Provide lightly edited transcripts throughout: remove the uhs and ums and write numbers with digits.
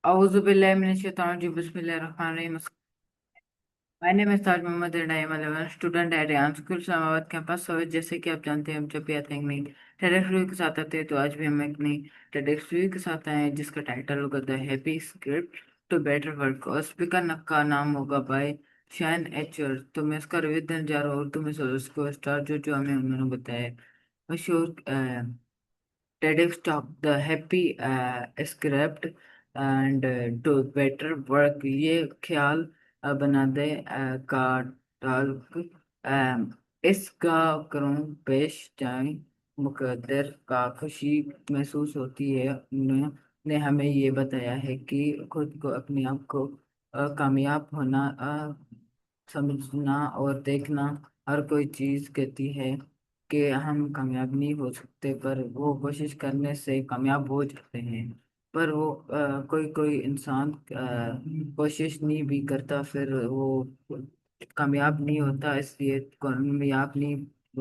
Auzu billahi minesh-shaytanir-rajim. Bismillahir-rahmanir-rahim. My name is Taj Mohammed and I am 11 student at Ryan School Islamabad campus. So जैसे कि आप जानते हैं हम जब भी आते हैं एक नई TEDx वीडियो के साथ आते हैं, तो आज भी हम एक नई TEDx वीडियो के साथ आए हैं जिसका टाइटल होगा the happy script to better work, और स्पीकर का नाम होगा बाय शैन एचर। तो मैं इसका रिव्यू देने जा रहा हूँ और तुम्हें सो इसको स्टार जो जो हमें उन्होंने बताया मशहूर TEDx talk, the happy script and to better work, ये ख्याल बना दे का टाल्क। इसका करूँ पेश जाए मुकद्दर का खुशी महसूस होती है। उन्होंने हमें ये बताया है कि खुद को अपने आप को कामयाब होना समझना और देखना। हर कोई चीज़ कहती है कि हम कामयाब नहीं हो सकते, पर वो कोशिश करने से कामयाब हो जाते हैं। पर वो कोई कोई इंसान कोशिश नहीं भी करता, फिर वो कामयाब नहीं होता, इसलिए कामयाब नहीं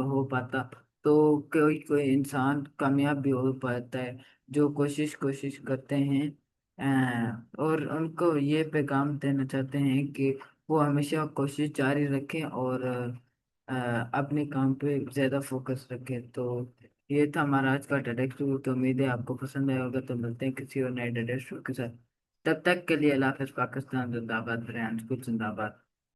हो पाता। तो कोई कोई इंसान कामयाब भी हो पाता है जो कोशिश कोशिश करते हैं। और उनको ये पैगाम देना चाहते हैं कि वो हमेशा कोशिश जारी रखें और अपने काम पे ज़्यादा फोकस रखें। तो ये था हमारा आज का टेडेक्स टूर। तो उम्मीद है आपको पसंद आया होगा। तो मिलते हैं किसी और नए टेडेक्स टूर के साथ। तब तक के लिए अल्लाह हाफ़िज़। पाकिस्तान जिंदाबाद, ब्रांड कुछ जिंदाबाद।